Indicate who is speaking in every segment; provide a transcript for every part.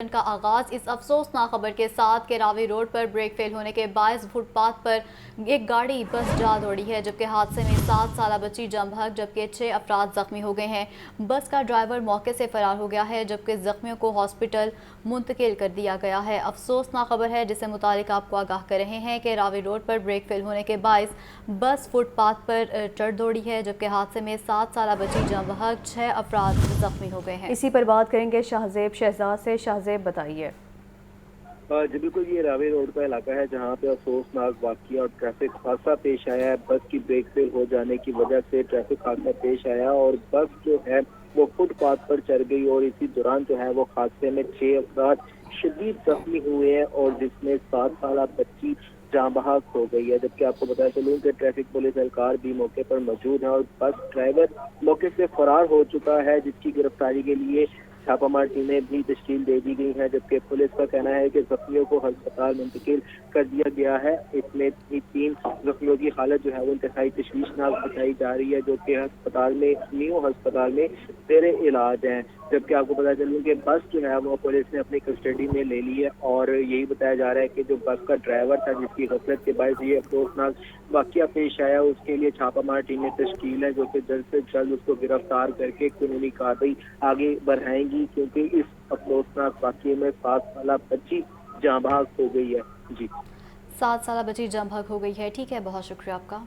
Speaker 1: का आगाज इस अफसोसनाक खबर के साथ कि रावी रोड पर ब्रेक फेल होने के बायस फुटपाथ पर एक गाड़ी बस जा दौड़ी है, जबकि हादसे में 7 साल बच्ची जम बहक जबकि 6 अफराद जख्मी हो गए हैं। बस का ड्राइवर मौके से फरार हो गया है, जबकि जख्मियों को हॉस्पिटल मुंतकिल कर दिया गया है। अफसोसनाक खबर है जिससे मुतालिक आपको आगाह कर रहे हैं कि रावी रोड पर ब्रेक फेल होने के बायस बस फुटपाथ पर चढ़ दौड़ी है, जबकि हादसे में 7 साल बच्ची जम बहक 6 अफराद जख्मी हो गए हैं।
Speaker 2: इसी पर बात करेंगे शाहजेब शहजाद से। शाहजेब बताइए।
Speaker 3: जी बिल्कुल, ये रावी रोड का इलाका है जहाँ पे अफसोसनाक वाक़या और ट्रैफिक हादसा पेश आया है। बस की ब्रेक फेल हो जाने की वजह से ट्रैफिक हादसा पेश आया और बस जो है वो फुटपाथ पर चढ़ गई और इसी दौरान जो है वो हादसे में 6 अफराद शदीद जख्मी हुए हैं और जिसमें 7 साल बच्ची जहाँ बहक हो गई है। जबकि आपको बता चलूँ कि ट्रैफिक पुलिस एहलकार भी मौके पर मौजूद है और बस ड्राइवर मौके से फरार हो चुका है, जिसकी गिरफ्तारी के लिए छापामार टीमें भी तश्कील दे दी गई हैं। जबकि पुलिस का कहना है कि जख्मियों को अस्पताल मुंतकिल कर दिया गया है। इसमें 3 जख्मियों की हालत जो है वो इंतहाई तशवीशनाक बताई जा रही है, जो कि अस्पताल में न्यू अस्पताल में जेरे इलाज हैं। जबकि आपको पता चलूँ कि बस जो है वो पुलिस ने अपनी कस्टडी में ले ली है और यही बताया जा रहा है कि जो बस का ड्राइवर था जिसकी गफलत के बायस ये अफसोसनाक वाक़या पेश आया, उसके लिए छापामार टीमें तश्कील है जो कि जल्द से जल्द उसको गिरफ्तार करके कानूनी कार्रवाई आगे बढ़ाएंगी, क्योंकि इस अफसोसनाक वाक़ये में 7 साल बच्ची जाँ बहक हो गई है। जी
Speaker 1: 7 साल बच्ची जाँ बहक हो गई है। ठीक है, बहुत शुक्रिया आपका।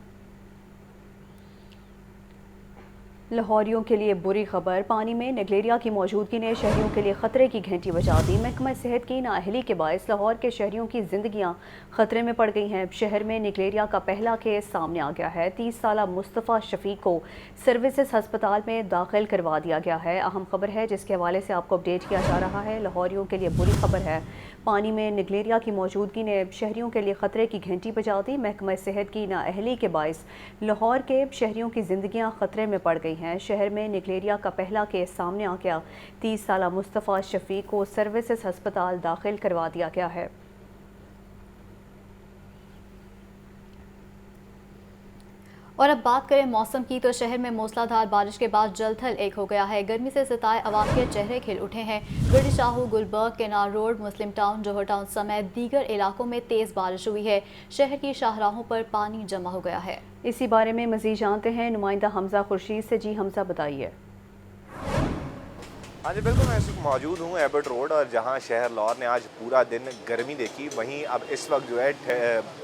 Speaker 2: लाहौरियों के लिए बुरी खबर। पानी में निगलेरिया की मौजूदगी ने शहरियों के लिए खतरे की घंटी बजा दी। महकमा सेहत की नाअहली के बायस लाहौर के शहरियों की जिंदगियां खतरे में पड़ गई हैं। शहर में निगलेरिया का पहला केस सामने आ गया है। 30 साल मुस्तफ़ा शफीक को सर्विसेज अस्पताल में दाखिल करवा दिया गया है। अहम खबर है जिसके हवाले से आपको अपडेट किया जा रहा है। लाहौरियों के लिए बुरी खबर है। पानी में निगलेरिया की मौजूदगी ने शहरियों के लिए खतरे की घंटी बजा दी। महकमा सेहत की नाअहली के बायस लाहौर के शहरियों की जिंदगियां खतरे में पड़ गई हैं। शहर में निगलेरिया का पहला केस सामने आ गया। 30 साल मुस्तफ़ा शफीक को सर्विसेज अस्पताल दाखिल करवा दिया गया है।
Speaker 1: और अब बात करें मौसम की, तो शहर में मूसलाधार बारिश के बाद जलथल एक हो गया है। गर्मी से सताए अवाम के चेहरे खिल उठे हैं। ब्रिटिश शाहू, गुलबर्ग, केनार रोड, मुस्लिम टाउन, जौहर टाउन समेत दीगर इलाकों में तेज़ बारिश हुई है। शहर की शाहराहों पर पानी जमा हो गया है।
Speaker 2: इसी बारे में मज़ीद जानते हैं नुमाइंदा हमजा खुर्शीद से। जी हमजा बताइए।
Speaker 4: हाँ जी बिल्कुल, मैं इस वक्त मौजूद हूँ एबर्ट रोड और जहाँ शहर लाहौर ने आज पूरा दिन गर्मी देखी, वहीं अब इस वक्त जो है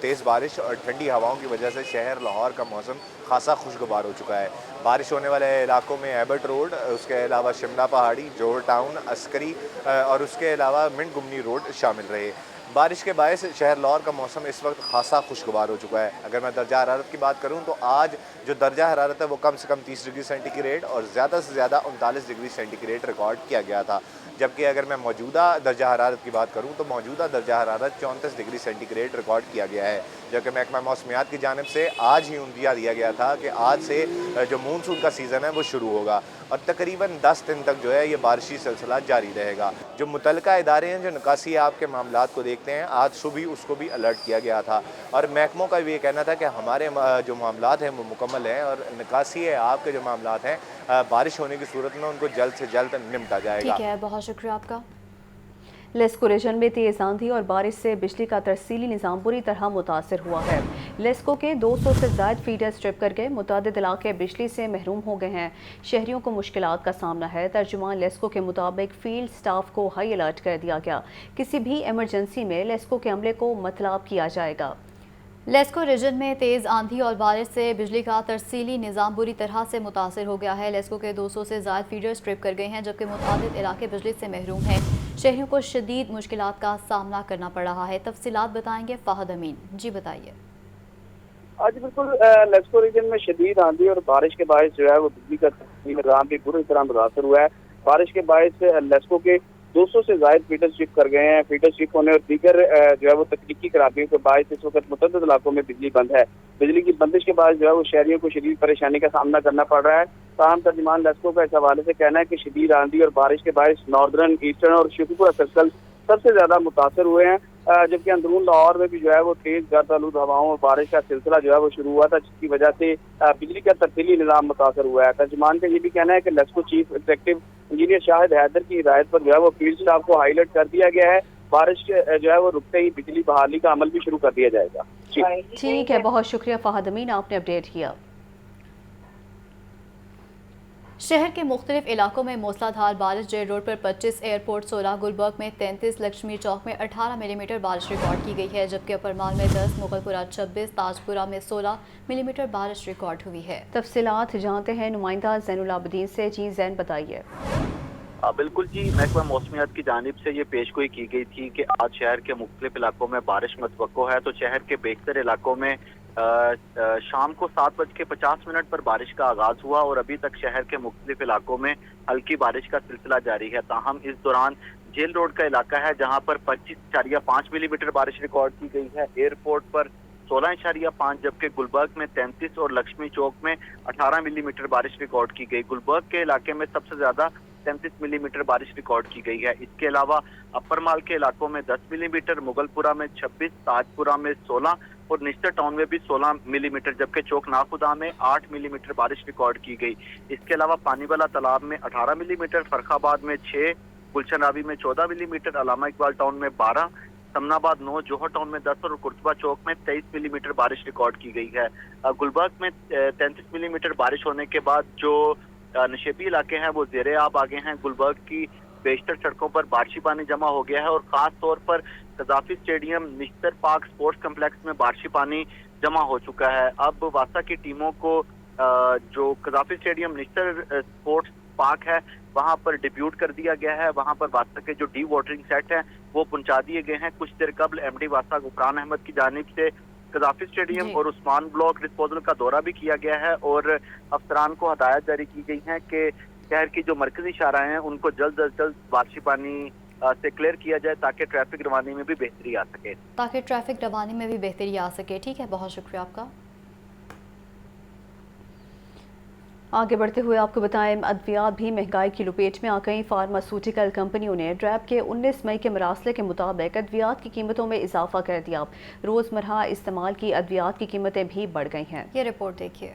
Speaker 4: तेज़ बारिश और ठंडी हवाओं की वजह से शहर लाहौर का मौसम खासा खुशगवार हो चुका है। बारिश होने वाले इलाकों में एबर्ट रोड, उसके अलावा शिमला पहाड़ी, जौहर टाउन, अस्करी और उसके अलावा मिंट गुमनी रोड शामिल रहे। बारिश के बायस शहर लाहौर का मौसम इस वक्त खासा खुशगवार हो चुका है। अगर मैं दर्जा हरारत की बात करूं तो आज जो दर्जा हरारत है वो कम से कम 30 डिग्री सेंटीग्रेड और ज़्यादा से ज़्यादा 39 डिग्री सेंटीग्रेड रिकॉर्ड किया गया था। जबकि अगर मैं मौजूदा दर्जा हरारत की बात करूं तो मौजूदा दर्जा हरारत 34 डिग्री सेंटीग्रेड रिकॉर्ड किया गया है। जबकि महकमा मौसमियात की जानिब से आज ही उम्मीद दिया गया था कि आज से जो मानसून का सीज़न है वो शुरू होगा और तकरीबन 10 दिन तक जो है ये बारिशी सिलसिला जारी रहेगा। जो मुतल्लिका इदारे हैं जो निकासी आपके मामलात को देखते हैं, आज सुबह उसको भी अलर्ट किया गया था और महकमों का भी ये कहना था कि हमारे जो मामलात हैं वो मुकम्मल हैं और निकासी आपके जो मामलात हैं बारिश होने की सूरत में उनको जल्द से जल्द निपटा जाएगा।
Speaker 1: ठीक है, बहुत शुक्रिया आपका।
Speaker 2: लेस्को रीजन में तेज़ आंधी और बारिश से बिजली का तरसीली निज़ाम बुरी तरह मुतासर हुआ है। लेस्को के 200 से ज़ायद फीडर स्ट्रिप कर गए। मुतादिद इलाके बिजली से महरूम हो गए हैं। शहरियों को मुश्किलात का सामना है। तर्जुमान लेस्को के मुताबिक फील्ड स्टाफ को हाई अलर्ट कर दिया गया। किसी भी एमरजेंसी में लेस्को के अमले को मतलाब किया जाएगा।
Speaker 1: लेस्को रीजन में तेज़ आंधी और बारिश से बिजली का तरसीली निज़ाम बुरी तरह से मुतासर हो गया है। लेस्को के 200 से ज़ायद फीडर स्ट्रिप कर गए हैं, जबकि मुतादिद इलाके बिजली से महरूम हैं। शहरियों को शदीद मुश्किलात का सामना करना पड़ रहा है। तफसीलात बताएंगे फ़ाहद अमीन। जी बताइए।
Speaker 3: आज बिल्कुल लेस्को रीजन में शदीद आंधी और बारिश के बायस जो है वो बिजली का तरसीली निज़ाम भी बुरी तरह मुतासर हुआ है। बारिश के बायस लेस्को के 200 से ज़ायद फीडर स्ट्रिप कर गए हैं। फीडर स्ट्रिप होने और दीगर जो है वो तकनीकी खराबियों के बायस इस वक्त मुतअद्दिद इलाकों में बिजली बंद है। बिजली की बंदिश के बाद जो है वो शहरियों को शदीद परेशानी का सामना करना पड़ रहा है। ताहम तर्जुमान लेस्को का इस हवाले से कहना है कि शदीद आंधी और बारिश के बायस नॉर्दर्न, ईस्टर्न और शफीपुरा सर्कल सबसे ज्यादा मुतासर हुए हैं, जबकि अंदरून लाहौर में भी जो है वो तेज गर्द आलूद हवाओं और बारिश का सिलसिला जो है वो शुरू हुआ था, जिसकी वजह से बिजली का तरसीली निज़ाम मुतासर हुआ है। तर्जुमान का ये भी कहना है कि लेस्को चीफ एग्जीक्यूटिव
Speaker 5: انجینئر شاہد حیدر کی ہدایت پر جو ہے وہ فیلڈ اسٹاف کو ہائی الرٹ کر دیا گیا ہے. بارش جو ہے وہ رکتے ہی بجلی بحالی کا عمل بھی شروع کر دیا جائے گا.
Speaker 2: ٹھیک ہے، بہت شکریہ فہد امین، آپ نے اپڈیٹ کیا.
Speaker 1: شہر کے مختلف علاقوں میں موسلا دھار بارش. جیل روڈ پر 25، ایئرپورٹ 16، گلبرگ میں 33، لکشمی چوک میں 18 ملی میٹر بارش ریکارڈ کی گئی ہے، جبکہ اپر مال میں 10، مغل پورہ 26، تاج پورہ میں 16 ملی میٹر بارش ریکارڈ ہوئی ہے.
Speaker 2: تفصیلات جانتے ہیں نمائندہ زین العابدین سے. جی زین، بتائیے.
Speaker 6: بالکل جی، محکمہ موسمیات کی جانب سے یہ پیش گوئی کی گئی تھی کہ آج شہر کے مختلف علاقوں میں بارش متوقع ہے. تو شہر کے بیشتر علاقوں میں شام کو 7:50 پر بارش کا آغاز ہوا اور ابھی تک شہر کے مختلف علاقوں میں ہلکی بارش کا سلسلہ جاری ہے. تاہم اس دوران جیل روڈ کا علاقہ ہے جہاں پر 25.5 ملی میٹر بارش ریکارڈ کی گئی ہے، ایئرپورٹ پر 16.5، جبکہ گلبرگ میں 33 اور لکشمی چوک میں 18 ملی میٹر بارش ریکارڈ کی گئی. گلبرگ کے علاقے میں سب سے زیادہ 33 ملی میٹر بارش ریکارڈ کی گئی ہے. اس کے علاوہ اپر مال کے علاقوں میں 10 ملی میٹر، مغل پورہ میں 26، تاج پورہ میں 16 اور نشتر ٹاؤن میں بھی 16 ملی میٹر، جبکہ چوک ناخدا میں 8 ملی میٹر بارش ریکارڈ کی گئی. اس کے علاوہ پانی والا تالاب میں 18 ملی میٹر، فرخ آباد میں 6، گلشن راوی میں 14 ملی میٹر، علامہ اقبال ٹاؤن میں 12، سمن آباد 9، جوہر ٹاؤن میں 10 اور قرطبہ چوک میں 23 ملی میٹر بارش ریکارڈ کی گئی ہے. گلبرگ میں 33 ملی میٹر بارش ہونے کے بعد جو نشیبی علاقے ہیں وہ زیر آب آگے ہیں. گلبرگ کی بیشتر سڑکوں پر بارشی پانی جمع ہو گیا ہے اور خاص طور پر قذافی اسٹیڈیم، نشتر پارک سپورٹس کمپلیکس میں بارشی پانی جمع ہو چکا ہے. اب واسا کی ٹیموں کو جو قذافی اسٹیڈیم نشتر سپورٹس پارک ہے وہاں پر ڈیپیوٹ کر دیا گیا ہے. وہاں پر واسا کے جو ڈی واٹرنگ سیٹ ہیں وہ پہنچا دیے گئے ہیں. کچھ دیر قبل ایم ڈی واسا غفران احمد کی جانب سے قذافی اسٹیڈیم اور عثمان بلاک ڈسپوزل کا دورہ بھی کیا گیا ہے اور افسران کو ہدایت جاری کی گئی ہیں کہ شہر کی جو مرکزی شاہراہیں ہیں ان کو جلد از جلد بارشی پانی سے کلیئر کیا جائے تاکہ ٹریفک روانی میں بھی بہتری آ سکے. ٹھیک
Speaker 1: ہے، بہت شکریہ آپ کا.
Speaker 2: آگے بڑھتے ہوئے آپ کو بتائیں، ادویات بھی مہنگائی کی لپیٹ میں آ گئیں. فارماسیوٹیکل کمپنیوں نے ڈریب کے 19 مئی کے مراسلے کے مطابق ادویات کی قیمتوں میں اضافہ کر دیا. روزمرہ استعمال کی ادویات کی قیمتیں بھی بڑھ گئی ہیں.
Speaker 1: یہ رپورٹ دیکھیے.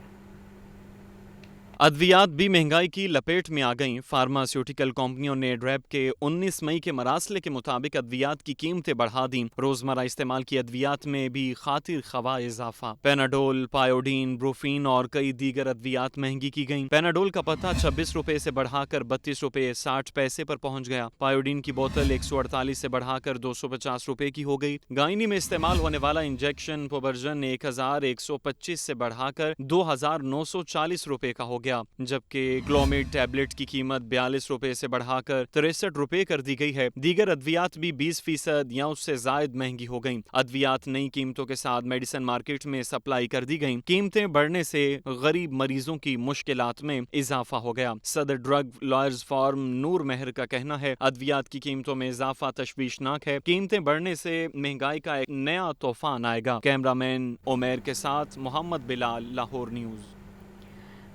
Speaker 7: ادویات بھی مہنگائی کی لپیٹ میں آ گئیں. فارماسیوٹیکل کمپنیوں نے ڈریب کے 19 مئی کے مراسلے کے مطابق ادویات کی قیمتیں بڑھا دیں. روزمرہ استعمال کی ادویات میں بھی خاطر خواہ اضافہ. پیناڈول، پایوڈین، بروفین اور کئی دیگر ادویات مہنگی کی گئیں. پیناڈول کا پتہ 26 روپے سے بڑھا کر 32 روپے 60 پیسے پر پہنچ گیا. پایوڈین کی بوتل 148 سے بڑھا کر 250 روپے کی ہو گئی. گائنی میں استعمال ہونے والا انجیکشن پوبرجن 1125 سے بڑھا کر 2940 روپے کا ہو گیا، جبکہ گلومیڈ ٹیبلٹ کی قیمت 42 روپے سے بڑھا کر 63 روپے کر دی گئی ہے. دیگر ادویات بھی 20% یا اس سے زائد مہنگی ہو گئیں. ادویات نئی قیمتوں کے ساتھ میڈیسن مارکیٹ میں سپلائی کر دی گئیں. قیمتیں بڑھنے سے غریب مریضوں کی مشکلات میں اضافہ ہو گیا. صدر ڈرگ لائرز فارم نور مہر کا کہنا ہے ادویات کی قیمتوں میں اضافہ تشویشناک ہے. قیمتیں بڑھنے سے مہنگائی کا ایک نیا طوفان آئے گا. کیمرہ مین عمیر کے ساتھ محمد بلال، لاہور نیوز.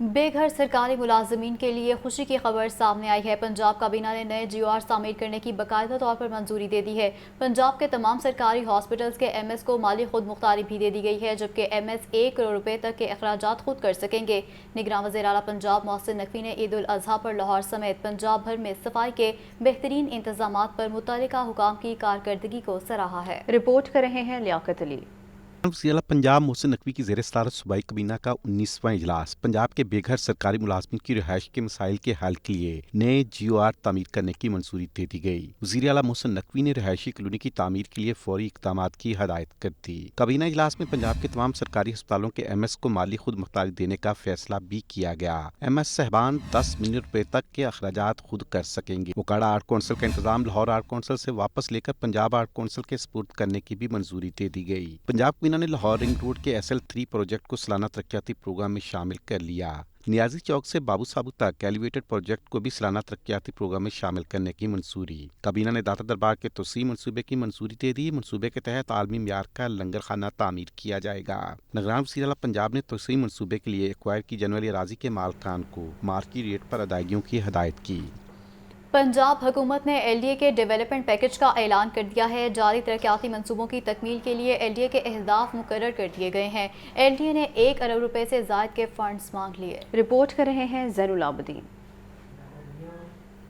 Speaker 1: بے گھر سرکاری ملازمین کے لیے خوشی کی خبر سامنے آئی ہے. پنجاب کابینہ نے نئے GOR تعمیر کرنے کی باقاعدہ طور پر منظوری دے دی ہے. پنجاب کے تمام سرکاری ہاسپٹلز کے MS کو مالی خود مختاری بھی دے دی گئی ہے، جبکہ MS 1 کروڑ روپے تک کے اخراجات خود کر سکیں گے. نگراں وزیر اعلیٰ پنجاب محسن نقوی نے عید الاضحیٰ پر لاہور سمیت پنجاب بھر میں صفائی کے بہترین انتظامات پر متعلقہ حکام کی کارکردگی کو سراہا ہے.
Speaker 2: رپورٹ کر رہے ہیں لیاقت علی.
Speaker 8: وزیر اعلیٰ پنجاب محسن نقوی کی زیر صدارت صوبائی کابینہ کا 19واں اجلاس پنجاب کے بے گھر سرکاری ملازمین کی رہائش کے مسائل کے حل کے لیے نئے GOR تعمیر کرنے کی منظوری دے دی گئی. وزیر اعلیٰ محسن نقوی نے رہائشی کالونی کی تعمیر کے لیے فوری اقدامات کی ہدایت کر دی. کابینہ اجلاس میں پنجاب کے تمام سرکاری ہسپتالوں کے MS کو مالی خود مختاری دینے کا فیصلہ بھی کیا گیا. MS صاحبان 10 ملین روپے تک کے اخراجات خود کر سکیں گے. وکاڑا آرٹ کونسل کا انتظام لاہور آرٹ کونسل سے واپس لے کر پنجاب آرٹ کونسل کے سپرد کرنے کی بھی منظوری دے دی گئی. پنجاب کابینہ نے لاہور رنگ روڈ کے SL3 پروجیکٹ کو سالانہ ترقیاتی پروگرام میں شامل کر لیا. نیازی چوک سے بابو صابو تک ایلیویٹڈ پروجیکٹ کو بھی سالانہ ترقیاتی پروگرام میں شامل کرنے کی منظوری. کابینہ نے داتا دربار کے توسیع منصوبے کی منظوری دے دی. منصوبے کے تحت عالمی معیار کا لنگر خانہ تعمیر کیا جائے گا. نگران وزیر اعلیٰ پنجاب نے توسیع منصوبے کے لیے ایکوائر کی جانے والی اراضی کے مالکان کو مارکی ریٹ پر ادائیگیوں کی ہدایت کی.
Speaker 1: پنجاب حکومت نے LDA کے ڈیولپمنٹ پیکج کا اعلان کر دیا ہے. جاری ترقیاتی منصوبوں کی تکمیل کے لیے LDA کے اہداف مقرر کر دیے گئے ہیں. LDA نے 1 ارب روپے سے زائد کے فنڈز مانگ لیے.
Speaker 2: رپورٹ کر رہے ہیں زین العابدین.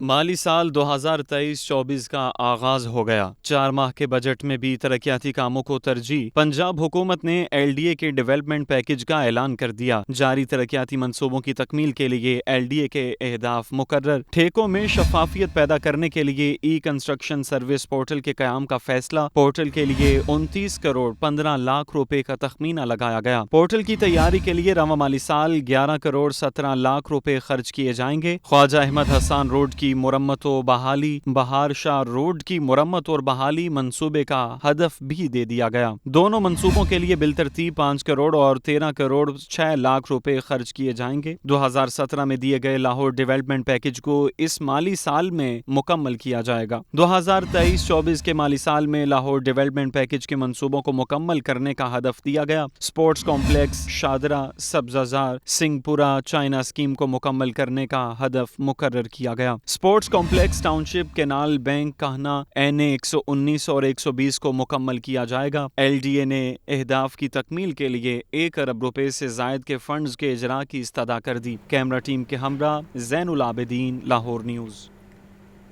Speaker 7: माली साल 2023-24 का आगाज हो गया। 4 माह के बजट में भी तरक्याती कामों को तरजीह। पंजाब हुकूमत ने LDA के डेवलपमेंट पैकेज का ऐलान कर दिया। जारी तरक्याती मंसूबों की तकमील के लिए LDA के अहदाफ मुकर्रर। ठेकों में शफाफियत पैदा करने के लिए ई कंस्ट्रक्शन सर्विस पोर्टल के क़याम का फैसला। पोर्टल के लिए 29 करोड़ 15 लाख रुपए का तखमीना लगाया गया। पोर्टल की तैयारी के लिए रवा माली साल 11 करोड़ 17 लाख रुपए खर्च किए जाएंगे। ख्वाजा अहमद हसान रोड की मुरम्मत व बहाली, बहार शाह रोड की मुरम्मत और बहाली मंसूबे का हदफ भी दे दिया गया। दोनों मंसूबों के लिए बिलतरतीब 5 करोड़ और 13 करोड़ 6 लाख रुपए खर्च किए जाएंगे। 2017 में दिए गए लाहौर डेवलपमेंट पैकेज को इस माली साल में मुकम्मल किया जाएगा। 2023-24 के माली साल में लाहौर डेवलपमेंट पैकेज के मंसूबों को मुकम्मल करने का हदफ दिया गया। Sports complex, Shahdara, Sabzazar, Singhpura, China scheme को मुकम्मल करने का हदफ मुकर्रर किया गया। Sports complex, township, canal bank, कहना, NA 119 और 120 को मुकम्मल किया जाएगा। LDA ने अहदाफ की तकमील के लिए 1 अरब रुपए से जायद के फंड्स के इजरा की इस्तदा कर दी। कैमरा टीम के हमरा ज़ैनुल आबिदीन, लाहौर न्यूज़।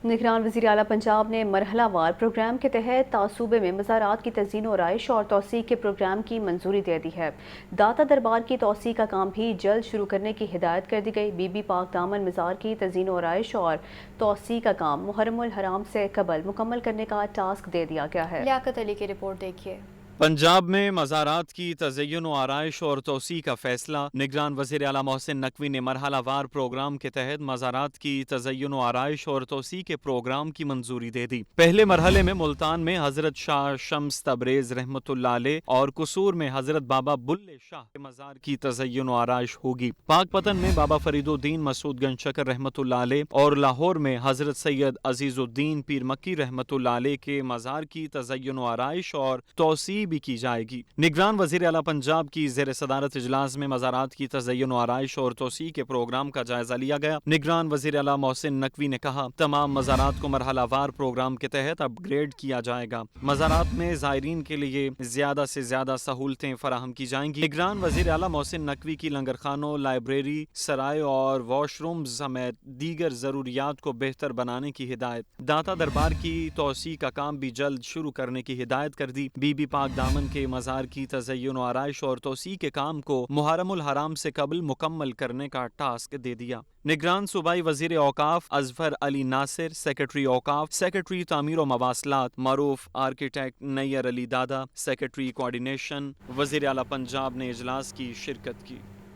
Speaker 2: निगरान वज़ीर आला पंजाब ने मरहलावार प्रोग्राम के तहत सूबे में मज़ारात की तज़ीन और आइश और तोसी के प्रोग्राम की मंजूरी दे दी है। दाता दरबार की तोसी का काम भी जल्द शुरू करने की हिदायत कर दी गई। बीबी पाक दामन मज़ार की तज़ीन और आइश और तोसी का काम मुहर्रमुल हराम से कबल मुकम्मल करने का टास्क दे दिया गया है।
Speaker 1: लियाकत अली की रिपोर्ट देखिए।
Speaker 7: पंजाब में मज़ारात की तज़य्युन व आराइश और तोसी का फैसला। निगरान वज़ीर आला मोहसिन नकवी ने मरहलावार प्रोग्राम के तहत मज़ारात की तज़य्युन व आराइश और तोसी के प्रोग्राम की मंजूरी दे दी। पहले मरहले में मुल्तान में हज़रत शाह शम्स तबरेज़ रहमतुल्लाह अलैह और कुसूर में हज़रत बाबा बुल्ले शाह के मज़ार की तज़य्युन व आराइश होगी। पाकपतन में बाबा फरीदुद्दीन मसूद गंज शकर रहमतुल्लाह अलैह और लाहौर में हज़रत सैयद अजीज़ुद्दीन पीर मक्की रहमतुल्लाह अलैह के मज़ार की तज़य्युन व आराइश और तोसी भी की जाएगी। निगरान वज़ीर आला पंजाब की ज़ेर सदारत इजलास में मज़ारात की तज़य्युन व आराइश और तोसी के प्रोग्राम का जायजा लिया गया। निगरान वज़ीर आला मोहसिन नकवी ने कहा, तमाम मज़ारात को मरहलावार प्रोग्राम के तहत अपग्रेड किया जाएगा। मज़ारात में ज़ायरीन के लिए ज़्यादा से ज़्यादा सहूलतें फराहम की जाएंगी। निगरान वज़ीर आला मोहसिन नकवी की लंगर खानों, लाइब्रेरी, सराय और वॉशरूम समेत दीगर ज़रूरियात को बेहतर बनाने की हिदायत। दाता दरबार की तोसी का काम भी जल्द शुरू करने की हिदायत कर दी। बीबी पाक दामन के मज़ार की तज़य्युन व आराइश और तोसी के काम को मुहर्रमुल हराम से कबल मुकम्मल करने का टास्क दे दिया। निगरान सूबाई वज़ीर औकाफ अज़फर अली नासिर, सेक्रेटरी औकाफ, सेक्रेटरी तामीर व मवासलात मरूफ आर्किटेक्ट नैयर अली दादा, सेक्रेटरी कोऑर्डिनेशन वज़ीर आला पंजाब ने इजलास की शिरकत की।